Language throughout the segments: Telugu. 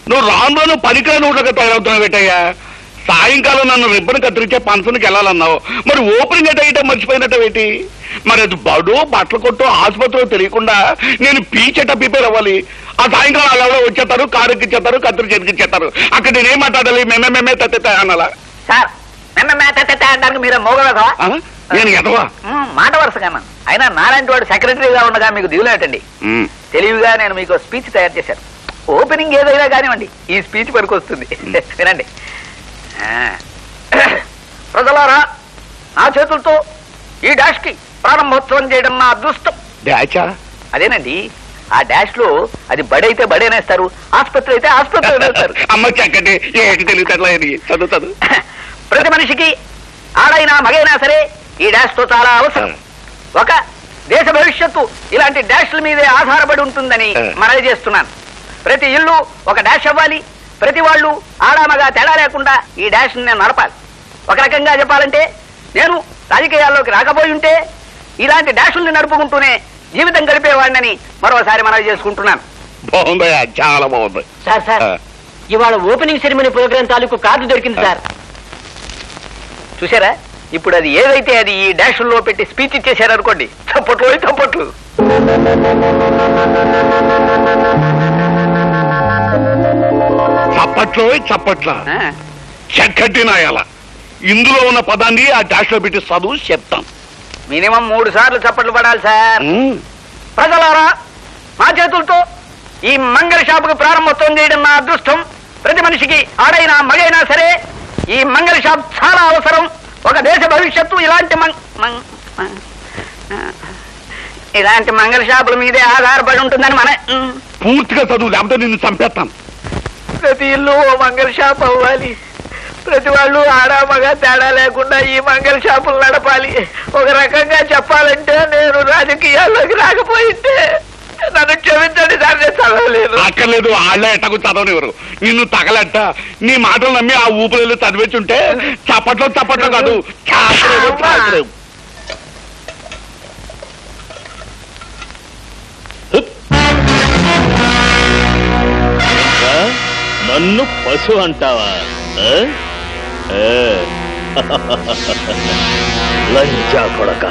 నువ్వు రాను పనికిరాని ఊళ్ళగా తయారవుతున్నావు పెట్టయ్యా. సాయంకాలం నన్ను రిబ్బన్ కత్తిరించే ఫంక్షన్కి వెళ్ళాలన్నావు, మరి ఓపెనింగ్ అయ్యట మర్చిపోయినట్టేటి? మరి అది బడు బట్టలు కొట్టు ఆసుపత్రిలో తెలియకుండా నేను పీచెట ప్రిపేర్ అవ్వాలి. ఆ సాయంకాలం వాళ్ళు ఎవరో వచ్చేస్తారు, కారు ఎక్కిచ్చేస్తారు, కత్తిరి చేతికిచ్చేస్తారు. అక్కడ నేనేం మాట్లాడాలి? మేమే తత్తే అనాలా? సార్ అంటారు మీరు మోగవేదవా? నేను ఎదవా? మాట వరుసగా. అయినా నారాయణ వాడు సెక్రటరీగా ఉండగా మీకు దిగులేటండి. తెలివిగా నేను మీకు స్పీచ్ తయారు చేశాను. ఓపెనింగ్ ఏదైనా కానివ్వండి, ఈ స్పీచ్ పనికి వస్తుంది. వినండి. ప్రజలారా, నా చేతులతో ఈ డాష్ కి ప్రారంభోత్సవం చేయడం నా అదృష్టం. అదేనండి, ఆ డాష్ లో అది బడైతే బడేనేస్తారు, ఆసుపత్రి అయితే ఆసుపత్రి అనేస్తారు. అమ్మ చక్కటి చదువు. ప్రతి మనిషికి ఆడైనా మగైనా సరే ఈ డాష్ తో చాలా అవసరం. ఒక దేశ భవిష్యత్తు ఇలాంటి డాష్ల మీదే ఆధారపడి ఉంటుందని మనవి చేస్తున్నాను. ప్రతి ఇల్లు ఒక డాష్ అవ్వాలి. ప్రతి వాళ్ళు ఆడామగా తేడా లేకుండా ఈ డాష్ నేను నడపాలి. ఒక రకంగా చెప్పాలంటే, నేను రాజకీయాల్లోకి రాకపోయి ఉంటే ఇలాంటి డాషుల్ని నడుపుకుంటూనే జీవితం గడిపేవాడిని మరోసారి మనవి చేసుకుంటున్నాను. బాగుందయ్యా, చాలా బాగుంది. సార్ ఇవాళ ఓపెనింగ్ సెరమనీ ప్రోగ్రాం తాలూకు కార్డు దొరికింది సార్. చూసారా, ఇప్పుడు అది ఏదైతే అది ఈ డాషుల్లో పెట్టి స్పీచ్ ఇచ్చేశారు అనుకోండి, చప్పట్లు చప్పట్లు. చప్పట్ల చక్కటి నాయాల. ఇందులో ఉన్న పదాన్ని ఆ డాష్ లో పెట్టి చదువు చెప్తాం. మినిమం 3 సార్లు చప్పట్లు పడాలి సార్. ప్రజలారా, మా చేతులతో ఈ మంగళ షాపుకు ప్రారంభోత్సవం చేయడం నా అదృష్టం. ప్రతి మనిషికి ఆడైనా మగైనా సరే ఈ మంగళ షాప్ చాలా అవసరం. ఒక దేశ భవిష్యత్తు ఇలాంటి మంగళ షాపుల మీదే ఆధారపడి ఉంటుందని మన పూర్తిగా చదువు, లేకపోతే నిన్ను చంపేస్తాం. ప్రతి ఇల్లు ఓ మంగళ షాప్ అవ్వాలి. ప్రతి వాళ్ళు ఆడా మగ తేడా లేకుండా ఈ మంగళ షాపులు నడపాలి. ఒక రకంగా చెప్పాలంటే, నేను రాజకీయాల్లోకి రాకపోయింటే నన్ను క్షమించండి సార్, నేను చదవలేదు. అక్కర్లేదు, వాళ్ళే ఎట్టకు చదవనివ్వరు. నిన్ను తగలట్ట నీ మాటలు నమ్మి ఆ ఊపిరిలో చదివించుంటే చప్పట్లో కాదు చాకలేవు. నన్ను పశు అంటావా? లంచా కొడక.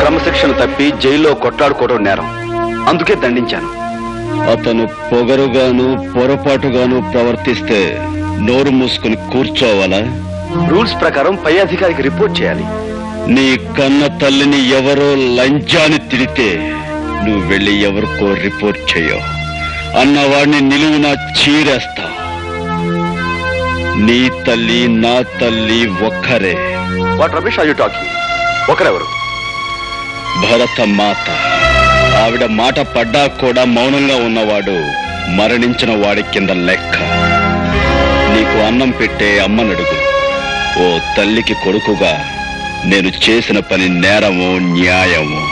క్రమశిక్షణ తప్పి జైల్లో కొట్లాడుకోవడం నేరం, అందుకే దండించాను. అతను పొగరుగాను పొరపాటుగాను ప్రవర్తిస్తే నోరు మూసుకుని కూర్చోవాలా? రూల్స్ ప్రకారం పై అధికారికి రిపోర్ట్ చేయాలి. నీ కన్న తల్లిని ఎవరో లంచాన్ని తిడితే నువ్వు వెళ్ళి ఎవరికో రిపోర్ట్ చేయవు. అన్నవాడిని నిలువునా చీరేస్తా. నీ తల్లి నా తల్లి ఒక్కరే. What Ramesh are you talking? ఒకరెవరు? భరత మాత. ఆవిడ మాట పడ్డా కూడా మౌనంగా ఉన్నవాడు మరణించిన వాడి కింద లెక్క. నీకు అన్నం పెట్టే అమ్మనడుగు. ఓ తల్లికి కొడుకుగా నేను చేసిన పని నేరము న్యాయము.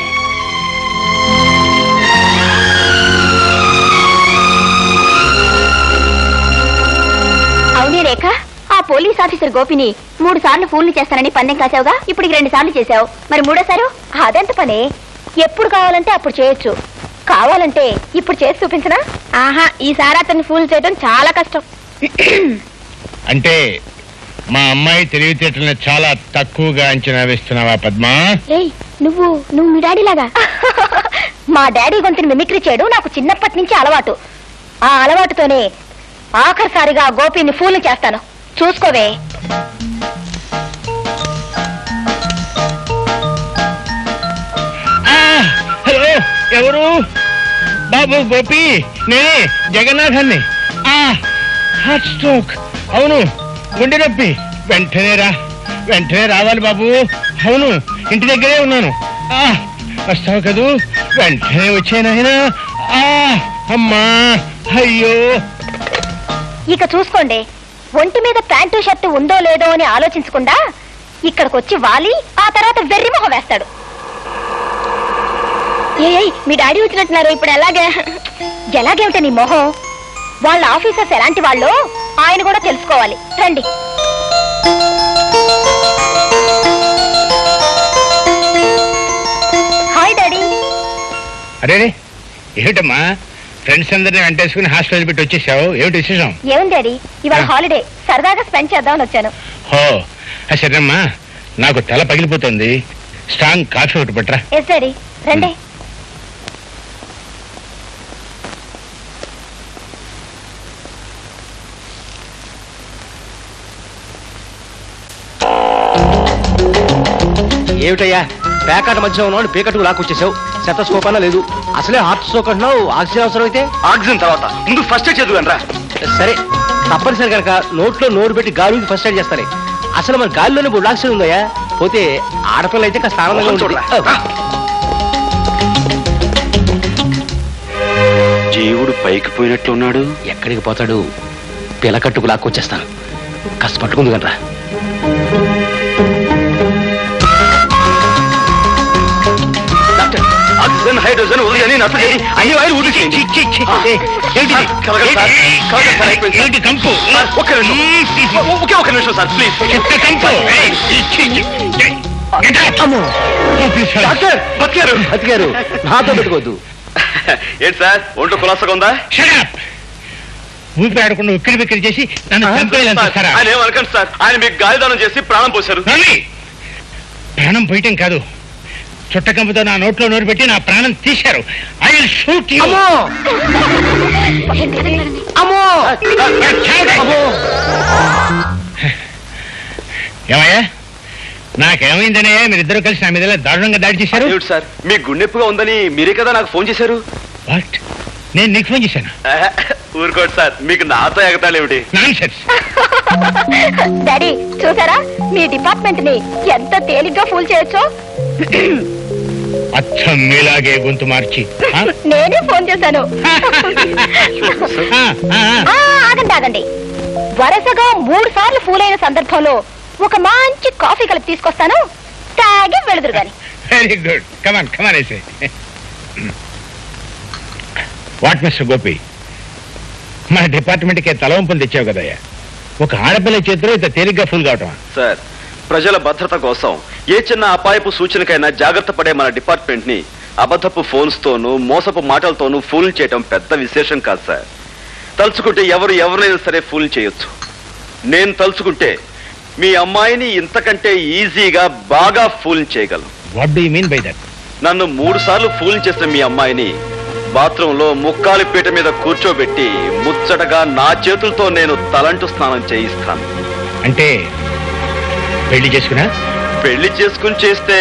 అవునే రేఖ, ఆ పోలీస్ ఆఫీసర్ గోపిని 3 సార్లు ఫోన్లు చేస్తానని పందెం కాసావుగా, ఇప్పటికి 2 సార్లు చేశావు. మరి 3వ అదెంత పనే? ఎప్పుడు కావాలంటే అప్పుడు చేయొచ్చు. కావాలంటే ఇప్పుడు చేసి చూపించనా? ఆహా, ఈసారి అతన్ని ఫూల్ చేయడం చాలా కష్టం. అంటే మా అమ్మాయి తెలివితేటలను చాలా తక్కువగా అంచనా వేస్తున్నావా పద్మా? ఏయ్, నువ్వు మీ డాడీ లాగా. మా డాడీ గొంతుని మిమిక్రీ చేయడం నాకు చిన్నప్పటి నుంచి అలవాటు. ఆ అలవాటుతోనే ఆఖరిసారిగా గోపిని ఫూల్ చేస్తాను. చూసుకోవే. హలో, ఎవరు? బాబు గోపి, నేనే జగన్నాథాన్ని. Heart stroke. అవును, గుండె నొప్పి. వెంటనే రావాలి బాబు. అవును, ఇంటి దగ్గరే ఉన్నాను. వస్తావు కదూ? వెంటనే వచ్చానాయన. అమ్మా, అయ్యో. ఇక చూసుకోండి, ఒంటి మీద ప్యాంటు షర్టు ఉందో లేదో అని ఆలోచించకుండా ఇక్కడికి వచ్చి వాలి ఆ తర్వాత వెర్రి మొహం వేస్తాడు. ఏయ్, మీ డాడీ వచ్చినట్టున్నారు. ఇప్పుడు ఎలాగేమిట నీ మొహం? వాళ్ళ ఆఫీసర్స్ ఎలాంటి వాళ్ళు ఆయన కూడా తెలుసుకోవాలి. రండి. Hi daddy. అరే, ఏమిటమ్మా ఫ్రెండ్స్ అందరినీ వెంటేసుకుని హాస్టల్ పెట్టి వచ్చేసావు? ఏమిటి విశేషం? ఏముంది డాడీ, ఇవాళ హాలిడే, సరదాగా స్పెండ్ చేద్దామని వచ్చాను. హో, సరేమ్మా, నాకు తల పగిలిపోతుంది. స్ట్రాంగ్ కాఫీ ఒకటి పట్టరా. ఎస్ డాడీ, రండి. ఏమిటయ్యా, పేకాట మధ్య ఉన్నాడు, పీకట్టుకు లాక్కొచ్చేసావు. శతస్కోప్ అన్నా లేదు. అసలే హార్ట్ స్ట్రోక్ అంటున్నావు. ఆక్సిజన్ అవసరం అయితే ఆక్సిజన్ తర్వాత ముందు ఫస్ట్ ఎయిడ్ చదువు రా. సరే, తప్పనిసరి కనుక నోట్లో నోరు పెట్టి గాలికి ఫస్ట్ ఎయిడ్ చేస్తారే. అసలు మన గాలిలోనే ఇప్పుడు ఆక్సిజన్ ఉందయ్యా. పోతే ఆడపిల్ల అయితే కాస్త ఆనందంగా ఉంటుంది. జీవుడు పైకి పోయినట్లున్నాడు. ఎక్కడికి పోతాడు? పిలకట్టుకు లాక్కొచ్చేస్తాను. కాస్త పట్టుకుంది కనరా. ఆక్సిజన్, హైడ్రోజన్, ఉదయం నట్టు చేసి అన్ని వాయిలు ఊడిచేయండి. ఒకే నిమిషం సార్, ప్లీజ్. డాక్టర్ బతికారు. నాతో పెట్టుకోవద్దు. ఏంటి సార్, ఒంట్లో కులాసగా ఉందా? ఊపిరి ఆడకుండా ఉక్కిరి బిక్కిరి చేసి నన్ను చంపేయాలంటారా? ఆయన ఏమనకండి సార్, ఆయన మీకు గాలిదానం చేసి ప్రాణం పోశారు. ప్రాణం పోయటం కాదు, చుట్టకంపుతో నా నోట్లో నోరు పెట్టి నా ప్రాణం తీశారు. I will shoot you. ఏమయ్యా, నాకేమైందనే మీరిద్దరు కలిసి నా మీద దారుణంగా దాడి చేశారు? సార్, మీ గుండెప్పుగా ఉందని మీరే కదా నాకు ఫోన్ చేశారు. వాట్? నేను నీకు ఫోన్ చేశాను? ఊరుకోండి సార్, మీకు నాతో ఎగతాళేమిటి? నాన్సెన్స్. డాడీ చూసారా, మీ డిపార్ట్మెంట్ ని ఎంత తేలిగ్గా ఫూల్ చేయొచ్చో. అచ్చం మీలాగే గొంతు మార్చి నేనే ఫోన్ చేశాను. ఆగండి. వరుసగా 3 సార్లు ఫూల్ అయిన సందర్భంలో ఒక మంచి కాఫీ కలిపి తీసుకొస్తాను, తాగి వెళుదురు గాని. Very good. కమాన్ వేసే. వాట్ మిస్టర్ గోపి, మన డిపార్ట్మెంట్కి తలవంపులు తెచ్చావు కదయ్యా. ఒక ఆడపిల్ల చేతిలో ఇంత తేలిగ్గా ఫుల్ కావటం? సార్, ప్రజల భద్రత కోసం ఏ చిన్న అపాయపు సూచనకైనా జాగ్రత్త పడే మన డిపార్ట్మెంట్ ని అబద్ధపు ఫోన్స్ తోనూ మోసపు మాటలతోనూ ఫూల్ చేయటం పెద్ద విశేషం కాదు సార్. తలుచుకుంటే ఎవరినైనా సరే ఫూల్ చేయొచ్చు. నేను తలుచుకుంటే మీ అమ్మాయిని ఇంతకంటే ఈజీగా బాగా ఫూల్ చేయగలను. What do you mean by that? నన్ను 3 సార్లు ఫూల్ చేసిన మీ అమ్మాయిని బాత్రూంలో ముక్కాలి పీట మీద కూర్చోబెట్టి ముచ్చటగా నా చేతులతో నేను తలంటు స్నానం చేయిస్తాను. అంటే పెళ్లి చేసుకుని చేస్తే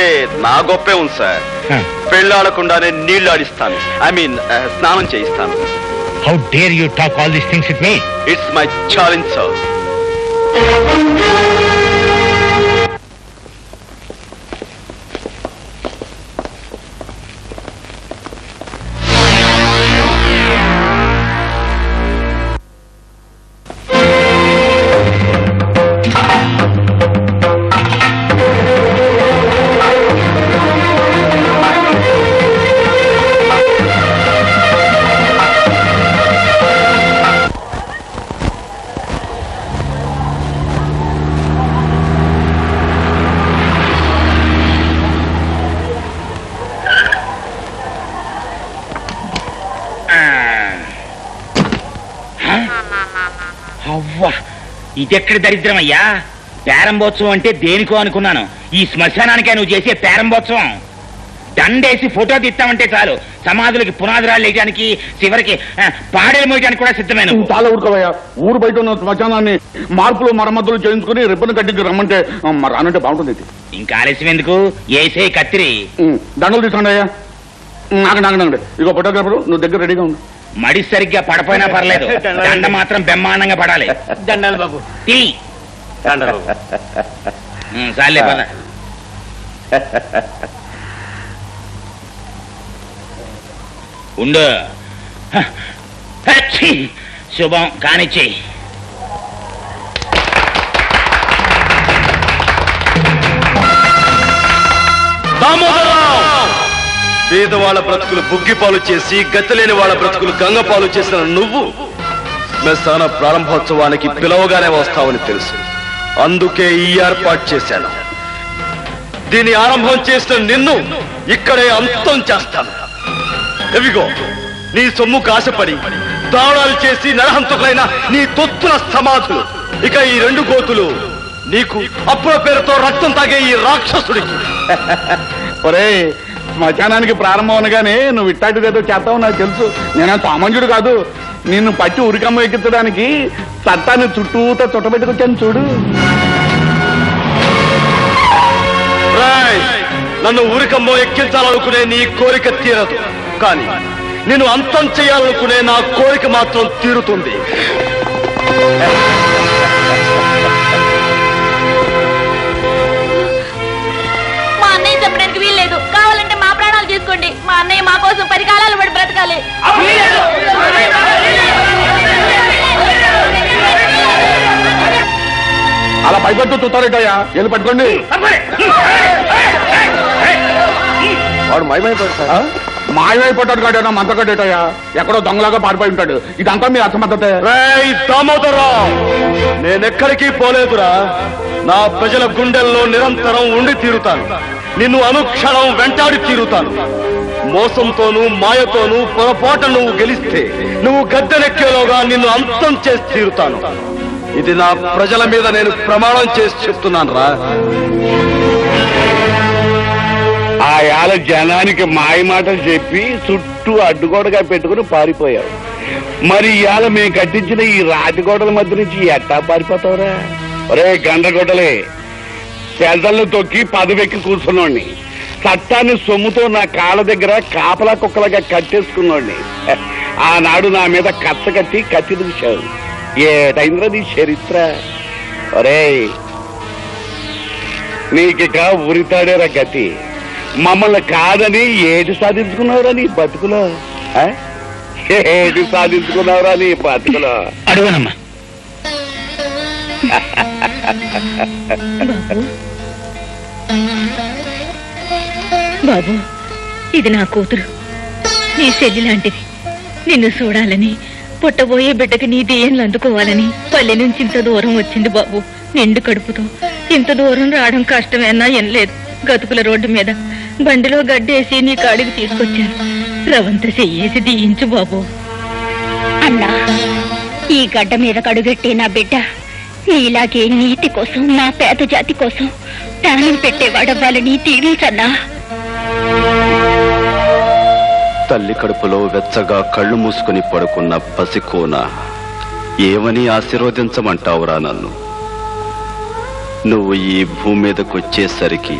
నా గొప్పే ఉంది సార్. పెళ్ళాడకుండానే నీళ్లు ఆడిస్తాను. ఐ మీన్ స్నానం చేయిస్తాను. How dare you talk all these things with me? It's my challenge sir. అవ్వా, ఇదెక్కడి దరిద్రమయ్యా? పేరంబోత్సవం అంటే దేనికో అనుకున్నాను. ఈ శ్మశానానికే నువ్వు చేసే పేరంబోత్సవం. దండేసి ఫోటో తీస్తామంటే చాలు, సమాధులకి పునాదురాలు వేయడానికి, చివరికి పాడేలు మోయడానికి కూడా సిద్ధమైన. చాలా ఊరుకోవయ్యా. ఊరు బయట ఉన్న శ్మశానాన్ని మార్పులు మరమ్మతులు చేయించుకుని రిబ్బన్ కట్టించి రమ్మంటే రానంటే బాగుంటుంది. ఇంకా ఆలస్యం ఎందుకు? ఏసే కత్తిరి. దండలు తీసుకోండి అయ్యా. నాగండి ఇగో ఫోటోగ్రాఫరు, నువ్వు దగ్గర రెడీగా ఉండు. మడి సరిగ్గా పడపోయినా పర్లేదు, దండ మాత్రం బ్రహ్మాండంగా పడాలి. దండాలు బాబు. తీ. చాలే పద. ఉండు. శుభం కానిచ్చి. పేదవాళ్ళ బ్రతుకులు బుగ్గిపాలు చేసి, గతిలేని వాళ్ళ బ్రతుకులు గంగపాలు చేసిన నువ్వు శ్మశాన ప్రారంభోత్సవానికి పిలవగానే వస్తావని తెలుసు. అందుకే ఈ ఏర్పాటు చేశాను. దీని ఆరంభం చేసిన నిన్ను ఇక్కడే అంతం చేస్తాను. ఎవిగో నీ సొమ్ము కాశపడి దాడాలు చేసి నరహంతకులైన నీ తొత్తుల సమాధులు. ఇక ఈ 2 గోతులు నీకు అప్పుల పేరుతో రక్తం తాగే ఈ రాక్షసుడికి. ఒరే, శ్మశానానికి ప్రారంభం అనగానే నువ్వు ఇట్టాటిదేదో చేస్తావు నాకు తెలుసు. నేనే సామాన్యుడు కాదు. నిన్ను పట్టి ఉరికమ్మ ఎక్కించడానికి చట్టాన్ని చుట్టూతో చుట్టబెట్టుకొచ్చాను చూడు. నన్ను ఊరికమ్మో ఎక్కించాలనుకునే నీ కోరిక తీరదు, కానీ నేను అంతం చేయాలనుకునే నా కోరిక మాత్రం తీరుతుంది. మా అన్నయ్య చెప్పడానికి వీల్లేదు. కావాలంటే మా ప్రాణాలు తీసుకోండి. మా అన్నయ్య మా కోసం పరికాలాలు పడి బ్రతకాలి. అలా పైపట్టు చూస్తారేటయ్యా, వెళ్ళి పట్టుకోండి. వాడు మాయమైపోతాడు. మాయమైపోతాడు కాడేనా మంతకడేటయ్యా, ఎక్కడో దొంగలాగా పారిపోయి ఉంటాడు. ఇదంతా మీ అసమర్థతే. దామోదరరావు, నేనెక్కడికి పోలేదురా. నా ప్రజల గుండెల్లో నిరంతరం ఉండి తీరుతాను. నిన్ను అనుక్షణం వెంటాడి తీరుతాను. మోసంతోనూ మాయతోనూ పొరపాటు నువ్వు గెలిస్తే, నువ్వు గద్దెనెక్కేలోగా నిన్ను అంతం చేసి తీరుతాను. ఇది నా ప్రజల మీద నేను ప్రమాణం చేసి చెప్తున్నాను రా. ఆ యాల జనానికి మాయ మాటలు చెప్పి చుట్టూ అడ్డుగోడగా పెట్టుకుని పారిపోయావు. మరి ఇవాళ మేము కట్టించిన ఈ రాతిగోడల మధ్య నుంచి ఎట్టా పారిపోతావురా? ఒరే గండ్రగొడ్డలే, పెదళ్ళు తొక్కి పదవెక్కి కూర్చున్నోడిని, చట్టాన్ని సొమ్ముతో నా కాళ్ళ దగ్గర కాపలా కుక్కలుగా కట్టేసుకున్నోడిని. ఆనాడు నా మీద కచ్చ కట్టి కత్తి దూశావు. ఏటైంద్ర నీ చరిత్ర? ఒరే, నీకిక ఉరితాడేరా గతి. మమ్మల్ని కాదని ఏటి సాధించుకున్నావురా నీ బతుకులో? ఏటి సాధించుకున్నావురా నీ బతుకులో? అడుగునమ్మా. బాబు, ఇది నా కూతురు, నీ చెల్లి లాంటిది. నిన్ను చూడాలని, పుట్టబోయే బిడ్డకి నీ దేయంలు అందుకోవాలని పల్లె నుంచి ఇంత దూరం వచ్చింది బాబు. నిండు కడుపుతో ఇంత దూరం రావడం కష్టమేనా ఏం లేదు. గతుకుల రోడ్డు మీద బండిలో గడ్డేసి నీ కాడికి తీసుకొచ్చాను. రవంత చెయ్యేసి దీయించు బాబు. అన్నా, ఈ గడ్డ మీద కడుగెట్టి నా బిడ్డ నీలాగే నీతి కోసం, నా పేద జాతి కోసం ప్రాణం పెట్టేవాడవ్వాలని దీవించన్నా. తల్లి కడుపులో వెచ్చగా కళ్ళు మూసుకుని పడుకున్న పసికోన ఏమని ఆశీర్వదించమంటావురా నన్ను? నువ్వు ఈ భూమి మీదకొచ్చేసరికి,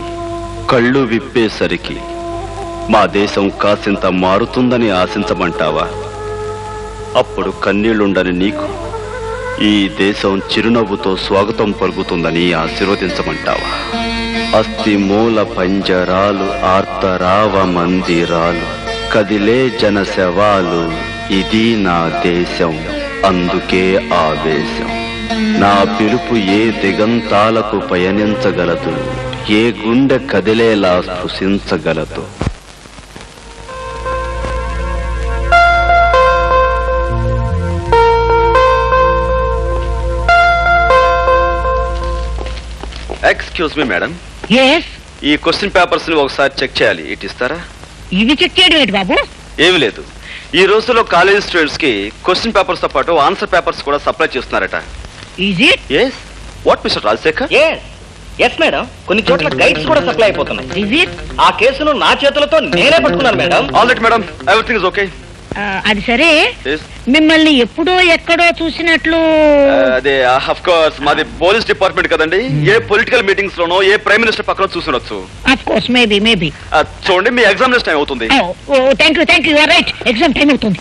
కళ్ళు విప్పేసరికి మా దేశం కాసింత మారుతుందని ఆశించమంటావా? అప్పుడు కన్నీళ్లుండని నీకు ఈ దేశం చిరునవ్వుతో స్వాగతం పలుకుతుందని ఆశీర్వదించమంటావా? అస్థి మూల పంజరాలు, ఆర్తరావ మందిరాలు, కదిలే జన శవాలు, ఇది నా దేశం, అందుకే ఆవేశం. నా పిలుపు ఏ దిగంతాలకు పయనించగలదు, ఏ గుండె కదిలేలా స్పృశించగలదు. ఎక్స్క్యూజ్ మీ మేడం, ఈ క్వశ్చన్ పేపర్స్ ని ఒకసారి చెక్ చేయాలి. ఇటు ఇస్తారా? ఇవి చెక్ చేయడం ఏంటి బాబు? ఏమి లేదు, ఈ రోజుల్లో కాలేజ్ స్టూడెంట్స్ కి క్వశ్చన్ పేపర్స్ తో పాటు ఆన్సర్ పేపర్స్ కూడా సప్లై చేస్తున్నారట. Yes what mister Rajasekhar? Yes madam, కొన్ని చోట్ల గైడ్స్ కూడా సప్లై అయిపోతున్నాయి. ఆ కేసును నా చేతులతో నేనే పట్టుకున్నాను madam. All right madam, everything is okay. అది సరే, మిమ్మల్ని ఎప్పుడో ఎక్కడో చూసినట్లు. అదే ఆఫ్ కోర్స్ మాది పోలీస్ డిపార్ట్మెంట్ కదండి. ఏ పొలిటికల్ మీటింగ్స్ లోనో ఏ ప్రైమ్ మినిస్టర్ పక్కన చూసినొచ్చు. Of course, maybe. చూడండి, మీ ఎగ్జామినేషన్ టైం అవుతుంది. Thank you, right, exam time అవుతుంది.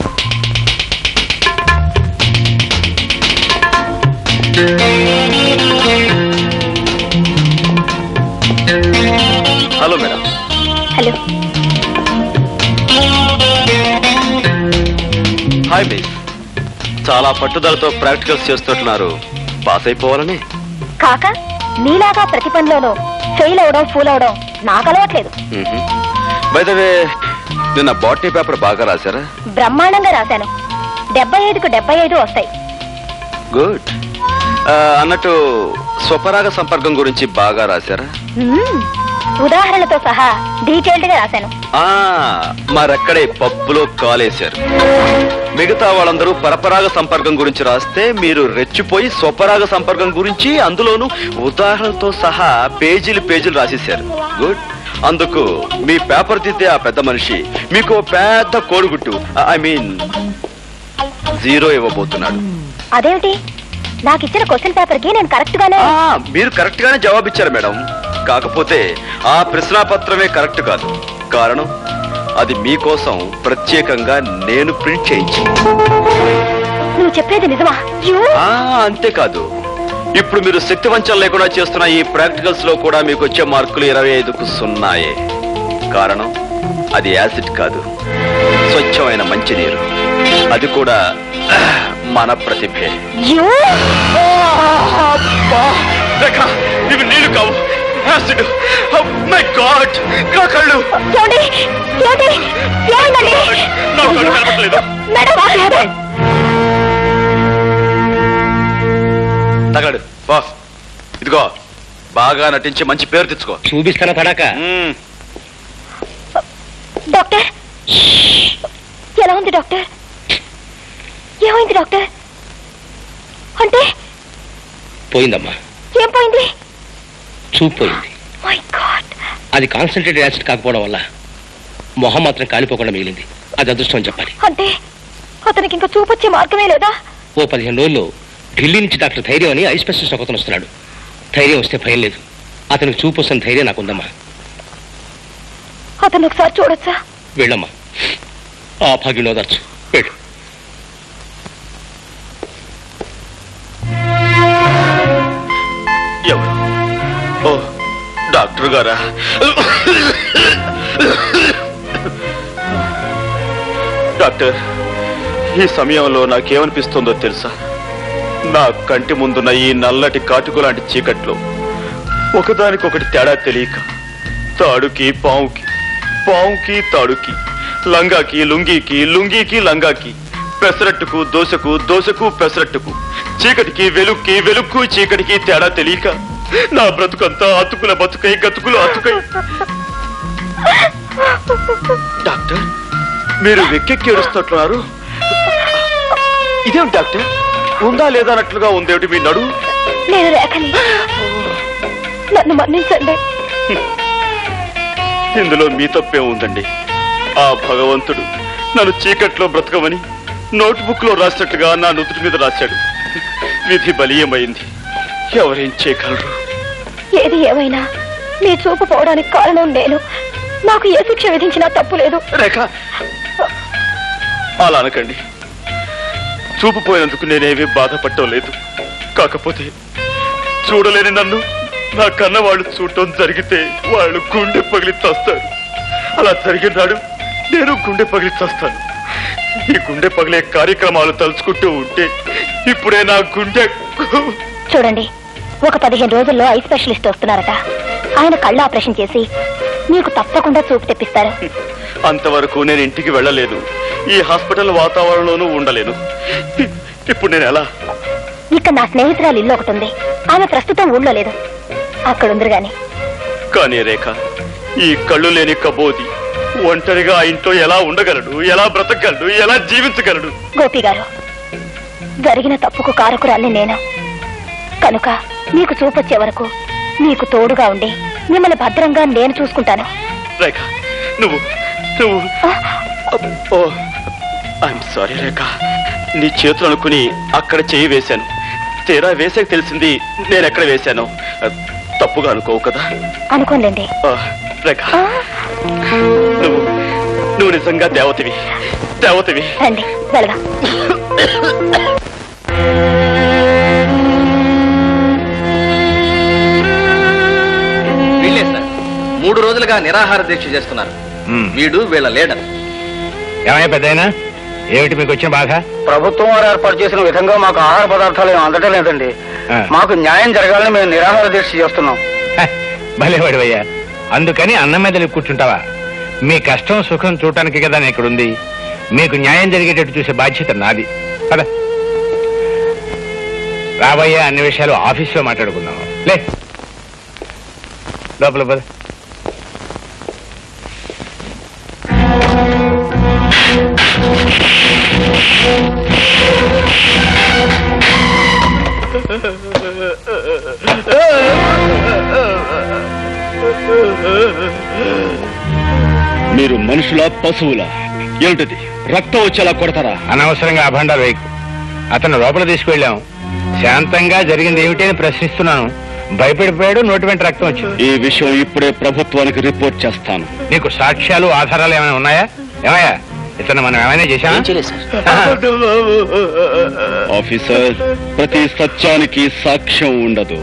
Hello madam. Hello. Hi miss, చాలా పట్టుదలతో ప్రాక్టికల్స్ చేస్తున్నారు. పాస్ అయిపోవాలని? కాక నీలాగా ప్రతి పనిలోనూ ఫెయిల్ అవడం, ఫూల్ అవడం నాకు అలవాట్లేదు. బై ద వే, నిన్న బాటనీ పేపర్ బాగా రాశారా? బ్రహ్మాండంగా రాశాను. 75కు 75 వస్తాయి. గుడ్. అన్నట్టు స్వపరాగ సంపర్కం గురించి బాగా రాశారా? ఉదాహరణలతో సహా డీటెయిల్డ్ గా రాశాను. మరక్కడే పప్పులో కాలేశారు. మిగతా వాళ్ళందరూ పరపరాగ సంపర్కం గురించి రాస్తే మీరు రెచ్చిపోయి స్వపరాగ సంపర్కం గురించి అందులోనూ ఉదాహరణలతో సహా పేజీలు రాసేశారు. గుడ్. అందుకు మీ పేపర్ దిద్దే ఆ పెద్ద మనిషి మీకు పెద్ద కోడిగుట్టు, ఐ మీన్ 0 ఇవ్వబోతున్నాడు. అదేమిటి? నాకు ఇచ్చిన క్వశ్చన్ పేపర్ కి నేను కరెక్ట్ గానే. మీరు కరెక్ట్ గానే జవాబిచ్చారు మేడం. కాకపోతే ఆ ప్రశ్నాపత్రమే కరెక్ట్ కాదు. కారణం, అది మీకోసం ప్రత్యేకంగా నేను ప్రింట్ చేయించి. నువ్వు చెప్పేది నిజమా? అంతేకాదు, ఇప్పుడు మీరు శక్తి వంచన లేకుండా చేస్తున్న ఈ ప్రాక్టికల్స్ లో కూడా మీకు వచ్చే మార్కులు 25కు 0. కారణం, అది యాసిడ్ కాదు, స్వచ్ఛమైన మంచినీరు. అది కూడా మన ప్రతిభే. ఇవి నీళ్లు కావు, యాసిడ్. మై గాడ్, నా కళ్ళు కనపడలేదు. తగలడు బాస్. ఇదిగో, బాగా నటించి మంచి పేరు తెచ్చుకో. చూపిస్తానా పడాక? డాక్టర్, ఎలా ఉంది డాక్టర్? ఏమైంది డాక్టర్? అంటే పోయిందమ్మా. ఏం పోయింది? చూపు పోయింది. My God. అది కాన్సన్ట్రేటెడ్ యాసిడ్ కాకపోవడం వల్ల మొహం మాత్రం కాలిపోకుండా మిగిలింది. అది అదృష్టం అని చెప్పాలి. అంటే అతనికి ఇంకా చూపొచ్చే మార్గమే లేదా? ఓ 15 రోజుల్లో ఢిల్లీ నుంచి డాక్టర్ ధైర్యం అని ఐ స్పెషలిస్ట్ ఒకతను వస్తున్నాడు. ధైర్యం వస్తే భయం లేదు. అతనికి చూపు వస్తున్న ధైర్యం నాకుందమ్మా. అతను ఒకసారి చూడొచ్చా? వెళ్ళమ్మా, ఆ భాగ్యం ఓదార్చు. వెళ్ళు. ఎవరు? ఓ, డాక్టర్ గారా? డాక్టర్, ఈ సమయంలో నాకేమనిపిస్తుందో తెలుసా? నా కంటి ముందున్న ఈ నల్లటి కాటుకు లాంటి చీకట్లో ఒకదానికొకటి తేడా తెలియక తాడుకి పావుకి, పావుకి తాడుకి, లంగాకి లుంగీకి, లుంగీకి లంగాకి, పెసరట్టుకు దోశకు, దోశకు పెసరట్టుకు, చీకటికి వెలుక్కి, వెలుక్కు చీకటికి తేడా తెలియక నా బ్రతుకంతా అతుకుల బతుకై, గతుకులు అతుకై. డాక్టర్, మీరు వెక్కెక్కి ఏడుస్తున్నారు. ఇదేమిటి డాక్టర్, ఉందా లేదా అన్నట్లుగా ఉందేమిటి మీ నడు? నేను రేఖని, నన్ను మన్నించండి. ఇందులో మీ తప్పే ఉందండి. ఆ భగవంతుడు నన్ను చీకట్లో బ్రతకమని నోట్బుక్ లో రాసినట్టుగా నా నుదుటి మీద రాశాడు. విధి బలీయమైంది. ఎవరేం చేయగలరు? ఏది ఏమైనా నీ చూపు పోవడానికి కారణం నేను. నాకు ఏ శిక్ష విధించినా తప్పు లేదు. రేఖ, అలా అనకండి. చూపు పోయినందుకు నేనేమీ బాధపడటం లేదు. కాకపోతే చూడలేని నన్ను నా కన్న వాళ్ళు చూడటం జరిగితే వాళ్ళు గుండె పగిలి చస్తారు. అలా జరిగినాడు నేను గుండె పగిలి చస్తాను. ఈ గుండె పగిలే కార్యక్రమాలు తలుచుకుంటూ ఉంటే ఇప్పుడే నా గుండె. చూడండి, ఒక 15 రోజుల్లో ఐ స్పెషలిస్ట్ వస్తున్నారట. ఆయన కళ్ళు ఆపరేషన్ చేసి మీకు తప్పకుండా చూపు తెప్పిస్తారు. అంతవరకు నేను ఇంటికి వెళ్ళలేదు. ఈ హాస్పిటల్ వాతావరణంలోనూ ఉండలేను. ఇప్పుడు నేను ఎలా? ఇక్కడ నా స్నేహితురాలు ఇల్లు ఒకటి ఉంది. ఆమె ప్రస్తుతం ఊళ్ళో లేదు, అక్కడ ఉందరు గాని. కానీ రేఖ, ఈ కళ్ళు లేని కబోది ఒంటరిగా ఆ ఇంట్లో ఎలా ఉండగలడు, ఎలా బ్రతకగలడు, ఎలా జీవించగలడు? గోపి గారు, జరిగిన తప్పుకు కారకురాల్ని నేను. కనుక మీకు చూపొచ్చే వరకు మీకు తోడుగా ఉండి మిమ్మల్ని భద్రంగా నేను చూసుకుంటాను. రేఖ, నువ్వు ఐఎమ్ సారీ రేఖ. నీ చేతులు అనుకుని అక్కడ చేయి వేశాను. తీరా వేసాక తెలిసింది నేను ఎక్కడ వేశాను. తప్పుగా అనుకోవు కదా? అనుకోండి. రేఖ, నువ్వు నిజంగా దేవతవి. రండి వెళదాం. వీళ్ళే సార్ 3 రోజులుగా నిరాహార దీక్ష చేస్తున్నారు. వీడు వీళ్ళ లీడర్. ఏమయ్య పెద్దయినా, ఏమిటి మీకు వచ్చిన బాధ? ప్రభుత్వం వారు ఏర్పాటు చేసిన విధంగా మాకు ఆహార పదార్థాలు ఏమి అందటం లేదండి. మాకు న్యాయం జరగాలని మేము నిరాహార దీక్ష చేస్తున్నాం. భలేవాడివయ్యా, అందుకని అన్నం మీద కూర్చుంటావా? మీ కష్టం సుఖం చూడటానికి కదా నేను ఇక్కడుంది. మీకు న్యాయం జరిగేటట్టు చూసే బాధ్యత నాది. పద రాబోయే అన్ని విషయాలు ఆఫీసులో మాట్లాడుకుందాం. లే లోపల పద. మీరు మనుషులా పశువులా? ఏమిటది? రక్తం వచ్చేలా కొడతారా? అనవసరంగా అభండాలు వేయకు. అతను లోపల తీసుకువెళ్ళాం. శాంతంగా జరిగింది ఏమిటి అని ప్రశ్నిస్తున్నాను. భయపడిపోయాడు, నోటి వెంట రక్తం వచ్చింది. ఈ విషయం ఇప్పుడే ప్రభుత్వానికి రిపోర్ట్ చేస్తాను. నీకు సాక్ష్యాలు ఆధారాలు ఏమైనా ఉన్నాయా? ఏమయ్యా, ఇతను మనం ఏమైనా చేశామా? ఆఫీసర్, ప్రతి సత్యానికి సాక్ష్యం ఉండదు.